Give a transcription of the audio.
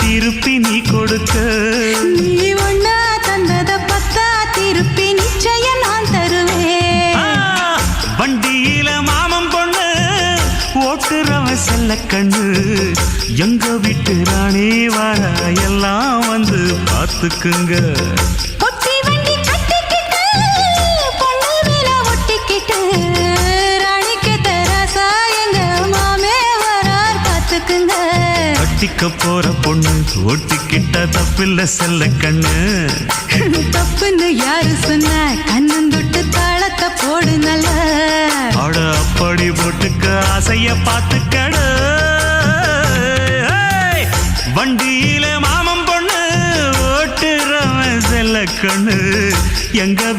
திருப்பி நீ கொடுக்க. நீ ஒண்ணா தந்தத பத்தா திருப்பி நிச்சயம் நான் தருவேன். வண்டியில மாமன் பொண்ணு ஓட்டுறவன் செல்ல கண்ணு. எங்க வீட்டு ராணி வர எல்லாம் வந்து பார்த்துக்குங்க. பொட்டி வண்டி கட்டிக்கிட்டு பொண்ணு மேல ஒட்டிக்கிட்டு ராணிக்கு தராசா எங்க மாமே வரார் பார்த்துக்குங்க. கட்டிக்க போற பொண்ணு ஒட்டிக்கிட்ட தப்பில்ல செல்ல கண்ணு. தப்புன்னு யாரு சொன்ன கண்ணந்தொட்டு தாளத்தை போடு நல்ல. அட அப்படி போட்டுக்க ஆசைய பார்த்துக்கடு. வண்டியில மாமன் பொண்ணு ஓட்டுறவன் செல்ல கண்ணு. எங்க